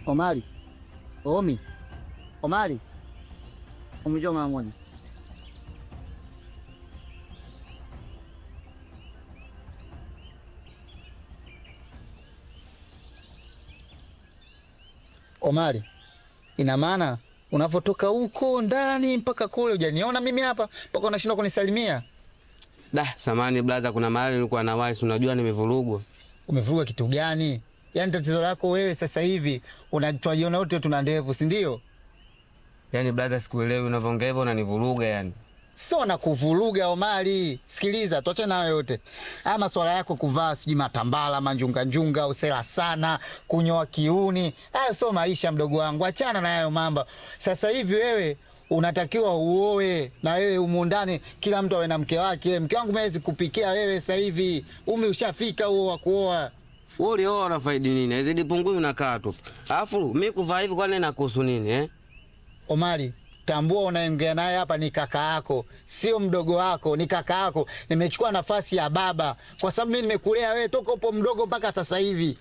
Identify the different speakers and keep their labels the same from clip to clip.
Speaker 1: Omari. Omi. Omari. Umejua mara moja. Omari. Ina maana unapotoka huko ndani mpaka kule hujaniona mimi hapa mpaka unashindwa kunisalimia.
Speaker 2: Samani brother, kuna mahali nilikuwa na wai, unajua nimevurugwa.
Speaker 1: Umevurugwa kitu gani? Yaani tatizo lako wewe sasa hivi unatuajiona wote tuna ndevu, si ndio?
Speaker 2: Yaani brother, sikuelewi unavyoongea hivyo, unanivuruga yani.
Speaker 1: Sio na kuvuruga Omari. Sikiliza, tuache nayo yote. Haya masuala yako kuvaa siji matambala, manjunga njunga, usela sana, kunyoa kiuni. Hayo sio maisha mdogo wangu. Achana na hayo mambo. Sasa hivi wewe unatakiwa uoe, na wewe humu ndani kila mtu awe na mke wake. Mke wangu mimi kupikia wewe sasa hivi. Ushafika huo wa kuoa.
Speaker 2: Wewe oa na faidi nini? Izidi pungui unakaa tu. Alafu mimi kuvaa hivi kwani nakuhusu nini
Speaker 1: Omari, tambua unaongea naye hapa ni kaka yako, sio mdogo wako, ni kaka yako. Nimechukua nafasi ya baba kwa sababu mimi nimekulea wewe toka upo mdogo mpaka sasa hivi.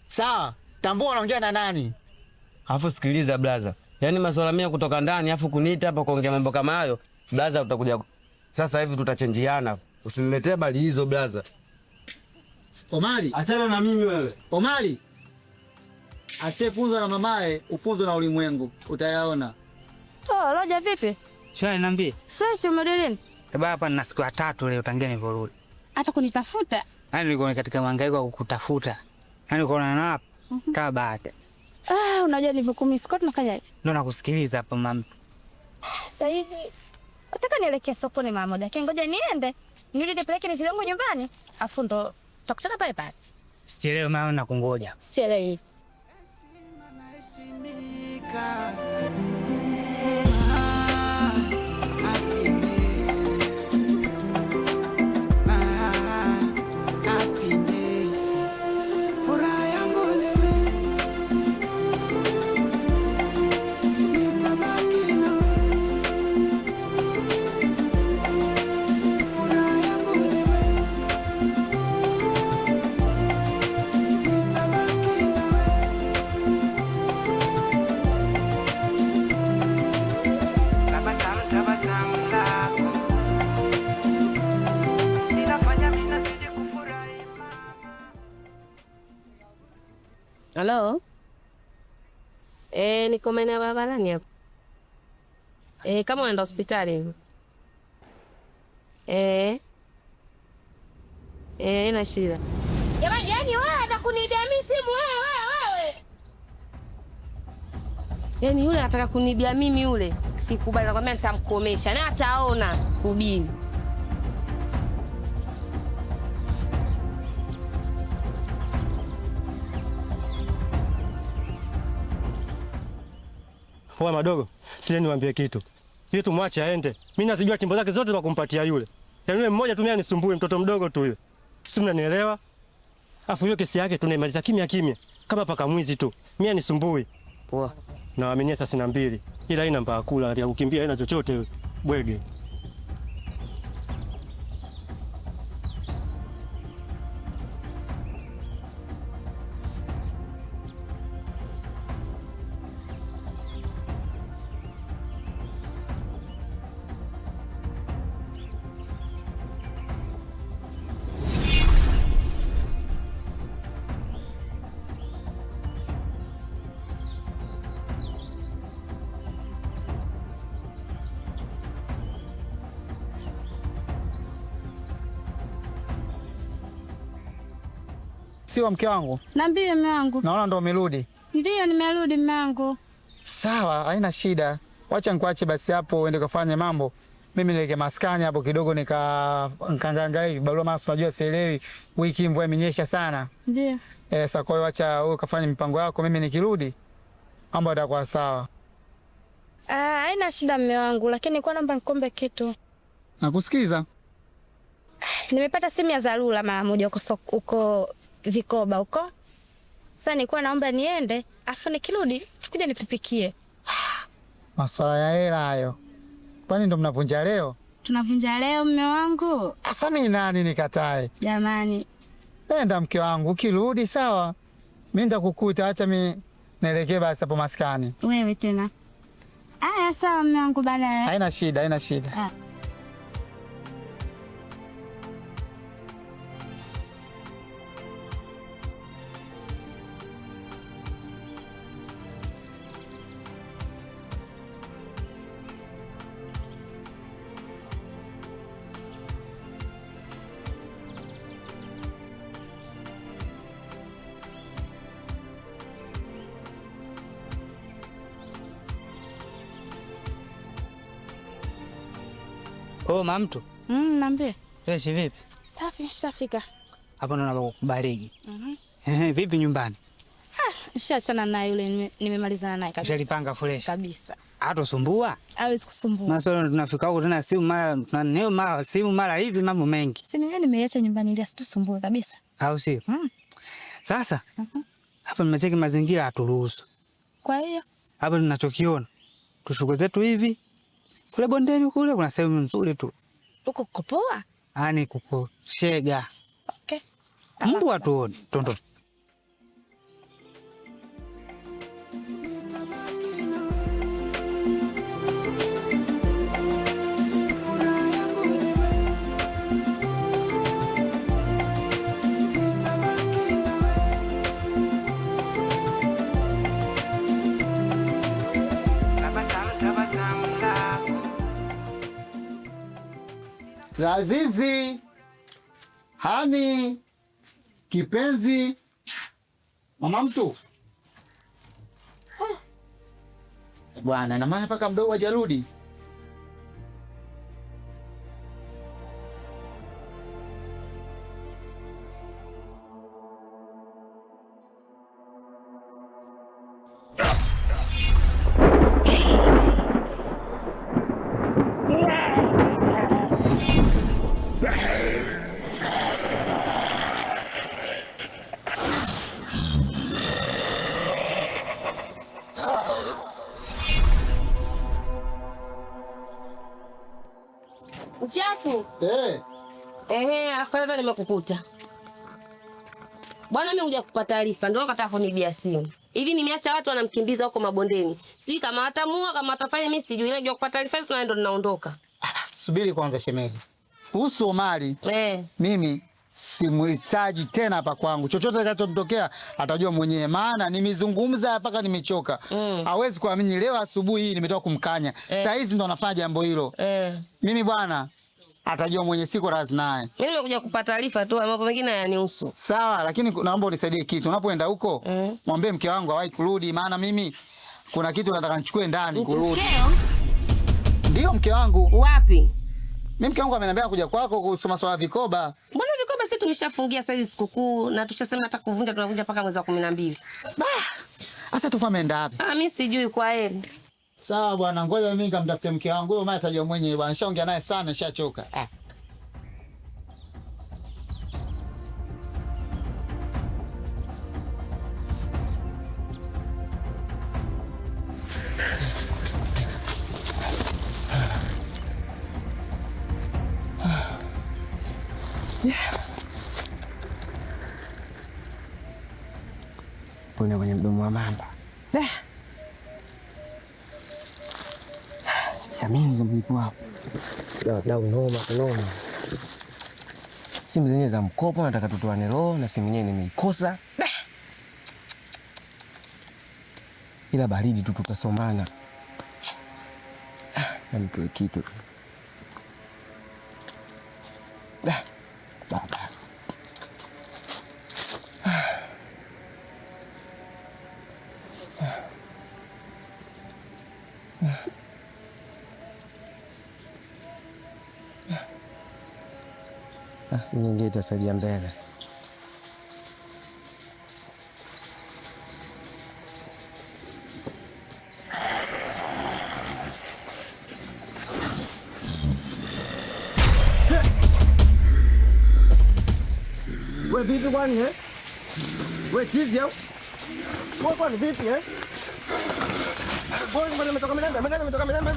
Speaker 1: Sawa? Tambua unaongea na nani?
Speaker 2: Alafu sikiliza brother. Yaani masuala mimi kutoka ndani afu kuniita hapa kuongea mambo kama hayo, brother utakuja. Sasa hivi tutachenjiana. Usiniletee bali hizo brother.
Speaker 1: Omari,
Speaker 2: achana na mimi wewe.
Speaker 1: Omari. Achefunzwa na mamae, ufunzwe na ulimwengu. Utayaona.
Speaker 3: Roja vipi?
Speaker 4: Shwari, niambie.
Speaker 3: Fresh umedeleni?
Speaker 4: Baba hapa nina siku ya 3 leo tangia nivorudi.
Speaker 3: Hata kunitafuta?
Speaker 4: Yaani nilikuwa katika mahangaiko ya kukutafuta. Yaani uko na hapa kaa baada.
Speaker 3: Unajua nilivyokumiss Scott nakaja.
Speaker 4: Ndio nakusikiliza hapa mama.
Speaker 3: Sasa hivi nataka nielekee sokoni mara moja. Ngoja niende. Nirudi nipeleke mizigo yangu nyumbani. Afu ndo tutakutana pale pale.
Speaker 4: Sichelewe mama, nakungoja.
Speaker 3: Sichelewi.
Speaker 5: Halo? Niko maeneo ya barabarani hapo. Kama unaenda hospitali. Ina shida.
Speaker 3: Jamani, yani wewe atakunibia mimi simu wewe.
Speaker 5: Yaani yule anataka kunibia mimi yule. Sikubali, nakwambia nitamkomesha. Na ataona, subiri.
Speaker 6: Kwa madogo, sije niwaambie kitu. Yeye tumwache aende. Mimi nazijua timbo zake zote za kumpatia yule. Yaani yule mmoja tu mimi anisumbue, mtoto mdogo tu yule. Si mnanielewa? Afu hiyo kesi yake tunaimaliza kimya kimya. Kama paka mwizi tu. Mimi anisumbue.
Speaker 5: Poa.
Speaker 6: Na waaminia 32. Ila haina mbaya kula, ya kukimbia haina chochote bwege.
Speaker 1: Sio mke wangu?
Speaker 3: Niambie mume wangu.
Speaker 1: Naona ndo umerudi.
Speaker 3: Ndio nimerudi mume wangu.
Speaker 1: Sawa, haina shida. Wacha nikuache basi hapo uende kufanye mambo. Mimi nileke maskani hapo kidogo nikanganga hivi. Barua maana unajua sielewi. Wiki mvua imenyesha sana.
Speaker 3: Ndio.
Speaker 1: Sasa kwa hiyo acha wewe kafanye mipango yako, mimi nikirudi mambo yatakuwa sawa.
Speaker 3: Haina shida mume wangu, lakini kwa naomba nikombe kitu.
Speaker 1: Nakusikiza.
Speaker 3: Nimepata simu ya dharura mara moja huko Vikoba huko. Sasa nilikuwa naomba niende, afu nikirudi kuja nikupikie.
Speaker 1: Masuala ya hela hayo. Kwani ndo mnavunja leo?
Speaker 3: Tunavunja leo mume wangu.
Speaker 1: Asa mimi nani nikatae?
Speaker 3: Jamani.
Speaker 1: Nenda mke wangu, ukirudi sawa. Mimi nitakukuta, acha mimi Nielekee basi hapo maskani.
Speaker 3: Wewe tena. Aya, sawa mume wangu bana.
Speaker 1: Haina shida, haina shida.
Speaker 4: Oh, mamtu.
Speaker 3: Niambie.
Speaker 4: Fresh vipi?
Speaker 3: Safi, shafika.
Speaker 4: Hapo ndo nakubariki. Vipi nyumbani?
Speaker 3: Nishaachana naye yule, nimemalizana naye kabisa.
Speaker 4: Ushalipanga fresh.
Speaker 3: Kabisa.
Speaker 4: Hatosumbua?
Speaker 3: Hawezi kusumbua.
Speaker 4: Maswali tunafika huko tena simu mara simu mara hivi mambo mengi.
Speaker 3: Simu yeye nimeiacha nyumbani ili asitusumbue kabisa.
Speaker 4: Au sio? Sasa hapa nimecheki mazingira haturuhusu.
Speaker 3: Kwa hiyo
Speaker 4: hapa ninachokiona tushuke zetu hivi. Kule bondeni kule kuna sehemu nzuri tu.
Speaker 3: Uko kupoa?
Speaker 4: Ani kupo shega.
Speaker 3: Okay.
Speaker 4: Mbwa tuone, tondo.
Speaker 1: Lazizi, Hani, kipenzi, mama mtu. Bwana, na maana mpaka mdogo hajarudi.
Speaker 5: Uchafu. Afadhali nimekukuta. Bwana, mimi huja kupa taarifa ndio nataka kunibia simu. Hivi nimeacha watu wanamkimbiza huko mabondeni. Sijui kama watamua kama watafanya, mimi sijui. Ile ndio kupa taarifa hizo na ndo ninaondoka.
Speaker 1: Subiri kwanza shemeji. Kuhusu Omari, mimi simuhitaji tena hapa kwangu. Chochote kitakachotokea atajua mwenyewe, maana nimezungumza mpaka nimechoka. Hawezi kuamini, leo asubuhi hii nimetoka kumkanya. Saa hizi ndo anafanya jambo hilo. Mimi bwana atajua mwenye, siko razi naye.
Speaker 5: Mimi nimekuja kupata taarifa tu, mambo mengine hayanihusu.
Speaker 1: Sawa, lakini naomba unisaidie kitu. Unapoenda huko, mwambie mke wangu hawahi kurudi, maana mimi kuna kitu nataka nichukue ndani kurudi.
Speaker 5: Mkeo?
Speaker 1: Ndio mke wangu.
Speaker 5: Wapi?
Speaker 1: Mimi mke wangu ameniambia kuja kwako kuhusu masuala ya vikoba.
Speaker 5: Mbona vikoba sisi tumeshafungia sasa hizi sikukuu na tushasema nataka kuvunja, tunavunja mpaka mwezi wa 12.
Speaker 1: Sasa tufa ameenda wapi?
Speaker 5: Mimi sijui, kwa heri.
Speaker 1: Sawa bwana, ngoja mimi nikamtafute mke wangu. Huyo mama atajua mwenyewe bwana. Nishaongea naye sana, nishachoka.
Speaker 2: Pone kwenye mdomo wa mamba. Siamini kama nipo hapo. Dau noma. Simu zenyewe za mkopo nataka tutoane roho na simu yenyewe nimeikosa. Ila baridi tu tutasomana. Na mtu kitu. Baba. Nyingine itasaidia mbele. Wewe vipi kwani Wewe chizi au? Wewe kwani vipi Wewe mbona umetoka Milembe?